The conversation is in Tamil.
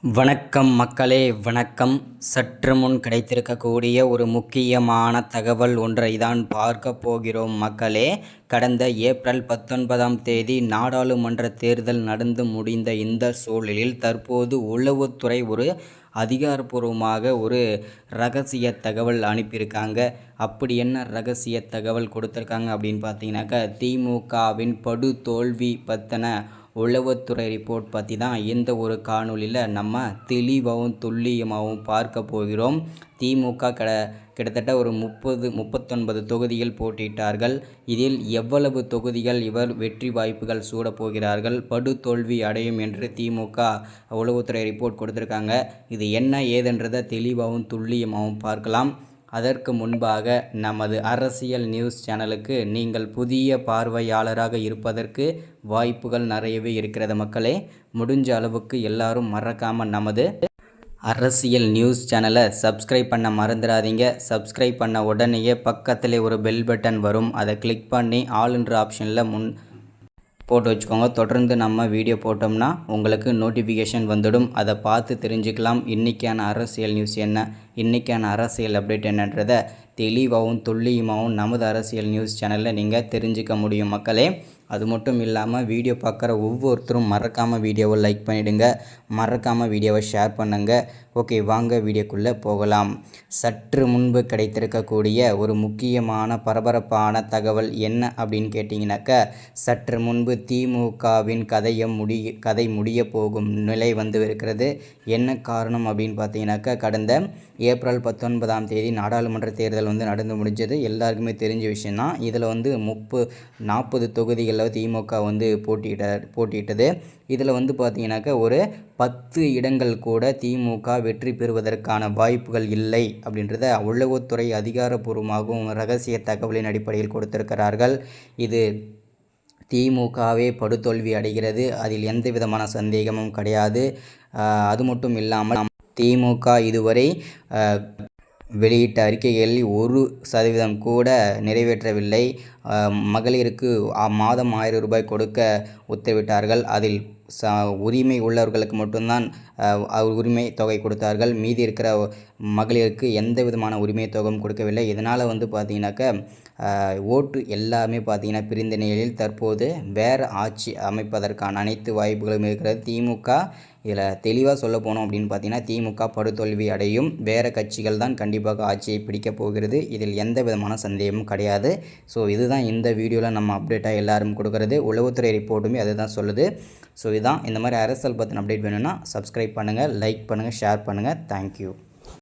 வணக்கம் மக்களே, வணக்கம். சற்று முன் கிடைத்திருக்கக்கூடிய ஒரு முக்கியமான தகவல் ஒன்றை தான் பார்க்க போகிறோம் மக்களே. கடந்த ஏப்ரல் 19ஆம் தேதி நாடாளுமன்ற தேர்தல் நடந்து முடிந்த இந்த சூழலில் தற்போது உளவுத்துறை ஒரு அதிகாரப்பூர்வமாக ஒரு ரகசிய தகவல் அனுப்பியிருக்காங்க. அப்படி என்ன ரகசிய தகவல் கொடுத்துருக்காங்க அப்படின்னு பார்த்தீங்கன்னாக்கா, திமுகவின் படு தோல்வி பற்றின உளவுத்துறை ரிப்போர்ட் பற்றி தான் இந்த ஒரு காணொலியில் நம்ம தெளிவாகவும் துல்லியமாகவும் பார்க்க போகிறோம். திமுக கிட்டத்தட்ட ஒரு 39 தொகுதிகள் போட்டியிட்டார்கள். இதில் எவ்வளவு தொகுதிகள் இவர் வெற்றி வாய்ப்புகள் சூடப் போகிறார்கள், படு தோல்வி அடையும் என்று திமுக உளவுத்துறை ரிப்போர்ட் கொடுத்துருக்காங்க. இது என்ன ஏதுன்றதை தெளிவாகவும் துல்லியமாகவும் பார்க்கலாம். அதற்கு முன்பாக நமது அரசியல் நியூஸ் சேனலுக்கு நீங்கள் புதிய பார்வையாளராக இருப்பதற்கு வாய்ப்புகள் நிறையவே இருக்கிறது மக்களே. முடிஞ்ச அளவுக்கு எல்லாரும் மறக்காமல் நமது அரசியல் நியூஸ் சேனலை சப்ஸ்கிரைப் பண்ண மறந்துடாதீங்க. சப்ஸ்கிரைப் பண்ண உடனேயே பக்கத்திலே ஒரு பெல் பட்டன் வரும், அதை கிளிக் பண்ணி ஆல்ன்ற ஆப்ஷனில் போட்டு வச்சுக்கோங்க. தொடர்ந்து நம்ம வீடியோ போட்டோம்னா உங்களுக்கு நோட்டிஃபிகேஷன் வந்துடும். அதை பார்த்து தெரிஞ்சுக்கலாம் இன்றைக்கான அரசியல் நியூஸ் என்ன, இன்றைக்கான அரசியல் அப்டேட் என்னன்றதை தெளிவாகவும் துல்லியமாகவும் நமது அரசியல் நியூஸ் சேனலில் நீங்கள் தெரிஞ்சுக்க முடியும் மக்களே. அது மட்டும் இல்லாமல் வீடியோ பார்க்குற ஒவ்வொருத்தரும் மறக்காமல் வீடியோவை லைக் பண்ணிவிடுங்க, மறக்காமல் வீடியோவை ஷேர் பண்ணுங்கள். ஓகே, வாங்க வீடியோக்குள்ளே போகலாம். சற்று முன்பு கிடைத்திருக்கக்கூடிய ஒரு முக்கியமான பரபரப்பான தகவல் என்ன அப்படின்னு கேட்டிங்கனாக்கா, சற்று முன்பு திமுகவின் கதை முடிய போகும் நிலை வந்து இருக்கிறது. என்ன காரணம் அப்படின்னு பார்த்தீங்கன்னாக்கா, கடந்த ஏப்ரல் 19ஆம் தேதி நாடாளுமன்ற தேர்தல் வந்து நடந்து முடிஞ்சது. எல்லாருக்குமே தெரிஞ்ச விஷயந்தான். இதில் வந்து 40 தொகுதிகளில் திமுக வந்து போட்டியிட்டது. இதில் வந்து பார்த்தீங்கன்னாக்கா ஒரு 10 இடங்கள் கூட திமுக வெற்றி பெறுவதற்கான வாய்ப்புகள் இல்லை அப்படின்றத உளவுத்துறை அதிகாரப்பூர்வமாகவும் ரகசிய தகவலின் அடிப்படையில் கொடுத்திருக்கிறார்கள். இது திமுகவே படுதோல்வி அடைகிறது, அதில் எந்த விதமான சந்தேகமும் கிடையாது. அது மட்டும் இல்லாமல் திமுக இதுவரை வெளியிட்ட அறிக்கைகளில் 1% கூட நிறைவேற்றவில்லை. மகளிருக்கு மாதம் 1000 ரூபாய் கொடுக்க உத்தரவிட்டார்கள். அதில் உரிமை உள்ளவர்களுக்கு மட்டும்தான் உரிமை தொகை கொடுத்தார்கள். மீதி இருக்கிற மகளிருக்கு எந்த விதமான உரிமை தொகையும் கொடுக்கவில்லை. இதனால் வந்து பார்த்திங்கனாக்கா ஓட்டு எல்லாமே பார்த்திங்கன்னா பிரிந்த நிலையில் தற்போது வேறு ஆட்சி அமைப்பதற்கான அனைத்து வாய்ப்புகளும் இருக்கிறது. திமுக இதில் தெளிவாக சொல்ல போனோம் அப்படின்னு பார்த்தீங்கன்னா, திமுக படுதோல்வி அடையும். வேறு கட்சிகள் தான் கண்டிப்பாக ஆட்சியை பிடிக்கப் போகிறது. இதில் எந்த விதமான சந்தேகமும் கிடையாது. ஸோ இதுதான் இந்த வீடியோவில் நம்ம அப்டேட்டாக எல்லாரும் கொடுக்குறது. உளவுத்துறை ரிப்போர்ட்டுமே அதுதான் சொல்லுது. ஸோ இதுதான். இந்த மாதிரி அரசியல் பற்றின அப்டேட் வேணும்னா சப்ஸ்கிரைப் பண்ணுங்கள், லைக் பண்ணுங்கள், ஷேர் பண்ணுங்கள். தேங்க்யூ.